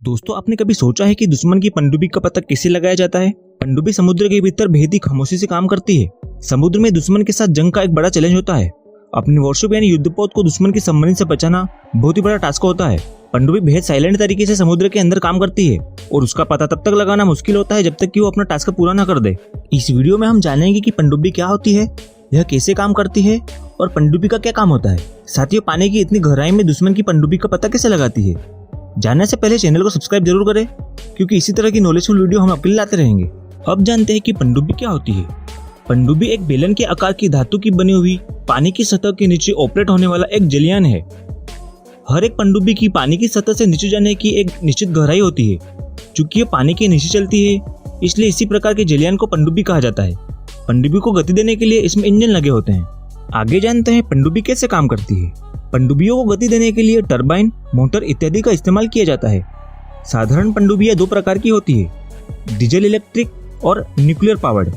दोस्तों, आपने कभी सोचा है कि दुश्मन की पनडुब्बी का पता कैसे लगाया जाता है? पनडुब्बी समुद्र के भीतर बेहद ही खामोशी से काम करती है। समुद्र में दुश्मन के साथ जंग का एक बड़ा चैलेंज होता है। अपनी वॉरशिप यानी युद्धपोत को दुश्मन की सबमरीन से बचाना बहुत ही बड़ा टास्क होता है। पनडुब्बी बेहद साइलेंट तरीके से समुद्र के अंदर काम करती है और उसका पता तब तक लगाना मुश्किल होता है जब तक कि वो अपना टास्क पूरा ना कर दे। इस वीडियो में हम जानेंगे कि पनडुब्बी क्या होती है, यह कैसे काम करती है और पनडुब्बी का क्या काम होता है। साथियों, पानी की इतनी गहराई में दुश्मन की पनडुब्बी का पता कैसे लगाती है? जानने से पहले चैनल को सब्सक्राइब जरूर करें, क्योंकि इसी तरह की नॉलेजफुल वीडियो हम आपके लिए लाते रहेंगे। अब जानते हैं कि पनडुब्बी क्या होती है। पनडुब्बी एक बेलन के आकार की धातु की बनी हुई पानी की सतह के नीचे ऑपरेट होने वाला एक जलयान है। हर एक पनडुब्बी की पानी की सतह से नीचे जाने की एक निश्चित गहराई होती है। चूंकि ये पानी के नीचे चलती है, इसलिए इसी प्रकार के जलयान को पनडुब्बी कहा जाता है। पनडुब्बी को गति देने के लिए इसमें इंजन लगे होते हैं। आगे जानते हैं पनडुब्बी कैसे काम करती है। पनडुब्बियों को गति देने के लिए टरबाइन, मोटर इत्यादि का इस्तेमाल किया जाता है। साधारण पनडुब्बियां दो प्रकार की होती है, डीजल इलेक्ट्रिक और न्यूक्लियर पावर्ड।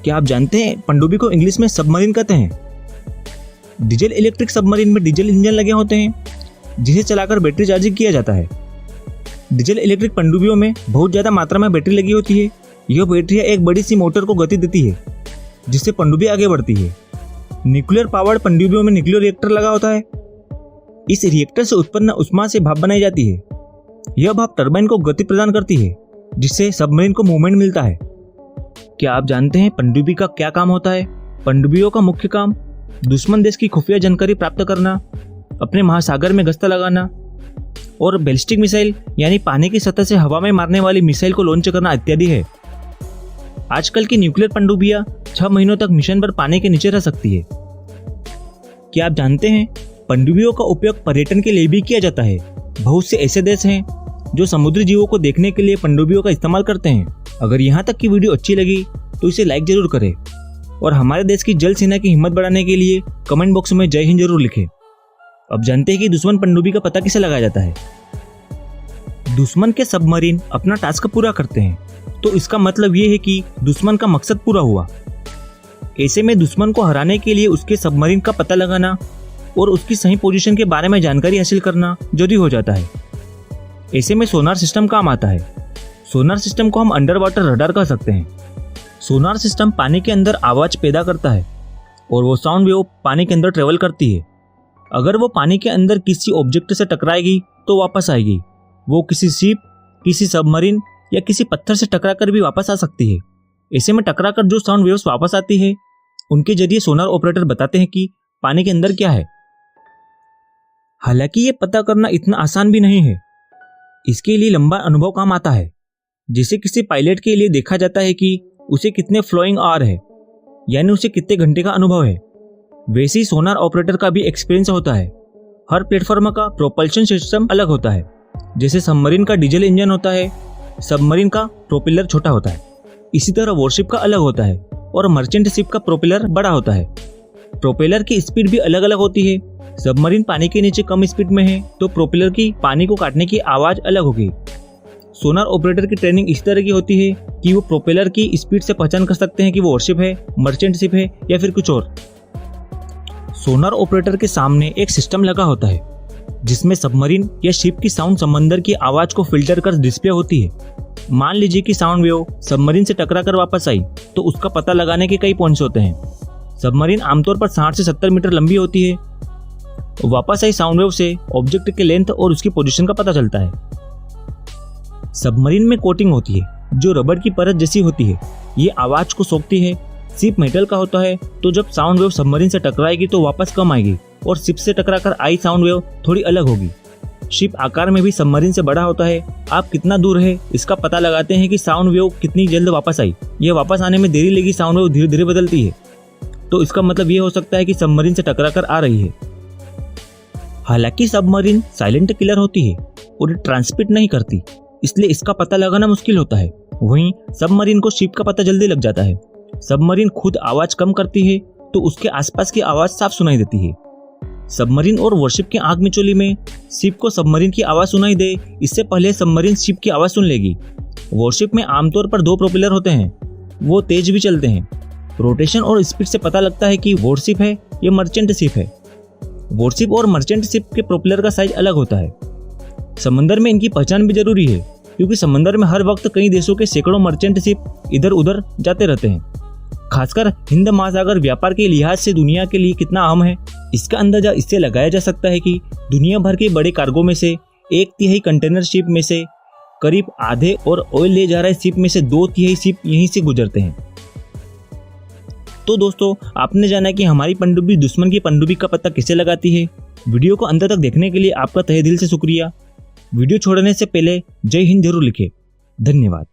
क्या आप जानते हैं पनडुब्बी को इंग्लिश में सबमरीन कहते हैं? डीजल इलेक्ट्रिक सबमरीन में डीजल इंजन लगे होते हैं, जिसे चलाकर बैटरी चार्जिंग किया जाता है। डीजल इलेक्ट्रिक पनडुब्बियों में बहुत ज्यादा मात्रा में बैटरी लगी होती है। यह बैटरियां एक बड़ी सी मोटर को गति देती है, जिससे पनडुब्बी आगे बढ़ती है। न्यूक्लियर पावर्ड पनडुब्बियों में न्यूक्लियर रिएक्टर लगा होता है। इस रिएक्टर से उत्पन्न ऊष्मा से भाप बनाई जाती है। यह भाप टरबाइन को गति प्रदान करती है, जिससे सबमरीन को मूवमेंट मिलता है। क्या आप जानते हैं पनडुब्बी का क्या काम होता है? पनडुब्बियों का मुख्य काम दुश्मन देश की खुफिया जानकारी प्राप्त करना, अपने महासागर में गश्त लगाना और बैलिस्टिक मिसाइल यानी पानी की सतह से हवा में मारने वाली मिसाइल को लॉन्च करना इत्यादि है। आजकल की न्यूक्लियर पनडुब्बियां 6 महीनों तक मिशन पर पानी के नीचे रह सकती है। क्या आप जानते हैं पनडुब्बियों का उपयोग पर्यटन के लिए भी किया जाता है। बहुत से ऐसे देश हैं जो समुद्री जीवों को देखने के लिए पनडुब्बियों का इस्तेमाल करते हैं। अगर यहाँ तक की वीडियो अच्छी लगी तो इसे लाइक जरूर करें और हमारे देश की जल सेना की हिम्मत बढ़ाने के लिए कमेंट बॉक्स में जय हिंद जरूर लिखें। अब जानते हैं कि दुश्मन पनडुब्बी का पता कैसे लगाया जाता है। दुश्मन के सबमरीन अपना टास्क पूरा करते हैं, तो इसका मतलब ये है कि दुश्मन का मकसद पूरा हुआ। ऐसे में दुश्मन को हराने के लिए उसके सबमरीन का पता लगाना और उसकी सही पोजीशन के बारे में जानकारी हासिल करना जरूरी हो जाता है। ऐसे में सोनार सिस्टम काम आता है। सोनार सिस्टम को हम अंडर वाटर रडार कह सकते हैं। सोनार सिस्टम पानी के अंदर आवाज पैदा करता है और वो साउंड वेव पानी के अंदर ट्रेवल करती है। अगर वो पानी के अंदर किसी ऑब्जेक्ट से टकराएगी तो वापस आएगी। वो किसी शिप, किसी सबमरीन या किसी पत्थर से टकराकर भी वापस आ सकती है। ऐसे में टकराकर जो साउंड वेव्स वापस आती है, उनके जरिए सोनार ऑपरेटर बताते हैं कि पानी के अंदर क्या है। हालांकि ये पता करना इतना आसान भी नहीं है। इसके लिए लंबा अनुभव काम आता है। जैसे किसी पायलट के लिए देखा जाता है कि उसे कितने फ्लोइंग आवर है, यानी उसे कितने घंटे का अनुभव है। वैसे ही सोनार ऑपरेटर का भी एक्सपीरियंस होता है। हर प्लेटफॉर्म का प्रोपल्शन सिस्टम अलग होता है। जैसे सबमरीन का डीजल इंजन होता है, सबमरीन का प्रोपेलर छोटा होता है। इसी तरह वॉरशिप का अलग होता है और मर्चेंट शिप का प्रोपेलर बड़ा होता है। प्रोपेलर की स्पीड भी अलग अलग होती है। सबमरीन पानी के नीचे कम स्पीड में है, तो प्रोपेलर की पानी को काटने की आवाज अलग होगी। सोनार ऑपरेटर की ट्रेनिंग इस तरह की होती है कि वो प्रोपेलर की स्पीड से पहचान कर सकते हैं कि वो वॉरशिप है, मर्चेंट शिप है या फिर कुछ और। सोनार ऑपरेटर के सामने एक सिस्टम लगा होता है, जिसमें सबमरीन या शिप की साउंड समंदर की आवाज को फिल्टर कर डिस्प्ले होती है। मान लीजिए कि साउंड वेव सबमरीन से टकराकर वापस आई, तो उसका पता लगाने के कई पॉइंट्स होते हैं। सबमरीन आमतौर पर 60 से 70 मीटर लंबी होती है। वापस आई साउंड वेव से ऑब्जेक्ट के लेंथ और उसकी पोजीशन का पता चलता है। सबमरीन में कोटिंग होती है, जो रबड़ की परत जैसी होती है। ये आवाज को सोखती है। शिप मेटल का होता है, तो जब साउंड वेव सबमरीन से टकराएगी तो वापस कम आएगी और शिप से टकराकर आई साउंड वेव थोड़ी अलग होगी। शिप आकार में भी सबमरीन से बड़ा होता है। आप कितना दूर है इसका पता लगाते हैं कि साउंड वेव कितनी जल्द वापस आई। यह वापस आने में देरी लगी साउंड वेव धीरे धीरे बदलती है, तो इसका मतलब ये हो सकता है कि सबमरीन से टकराकर आ रही है। हालांकि सबमरीन साइलेंट किलर होती है और ट्रांसमिट नहीं करती, इसलिए इसका पता लगाना मुश्किल होता है। वहीं सबमरीन को शिप का पता जल्दी लग जाता है। सबमरीन खुद आवाज कम करती है, तो उसके आसपास की आवाज साफ सुनाई देती है। सबमरीन और वॉरशिप के आग मिचोली में शिप को सबमरीन की आवाज सुनाई दे, इससे पहले सबमरीन शिप की आवाज सुन लेगी। वॉरशिप में आमतौर पर 2 प्रोपेलर होते हैं, वो तेज भी चलते हैं। रोटेशन और स्पीड से पता लगता है कि वॉरशिप है या मर्चेंट शिप है। वॉरशिप और मर्चेंट शिप के प्रोपेलर का साइज अलग होता है। समंदर में इनकी पहचान भी जरूरी है, क्योंकि समंदर में हर वक्त कई देशों के सैकड़ों मर्चेंट शिप इधर उधर जाते रहते हैं। खासकर हिंद महासागर व्यापार के लिहाज से दुनिया के लिए कितना अहम है, इसका अंदाजा इससे लगाया जा सकता है कि दुनिया भर के बड़े कार्गो में से 1/3 कंटेनर शिप में से करीब आधे और ऑयल ले जा रहे शिप में से 2/3 शिप यहीं से गुजरते हैं। तो दोस्तों, आपने जाना कि हमारी पनडुब्बी दुश्मन की पनडुब्बी का पता कैसे लगाती है। वीडियो को अंत तक देखने के लिए आपका तहे दिल से शुक्रिया। वीडियो छोड़ने से पहले जय हिंद जरूर लिखें। धन्यवाद।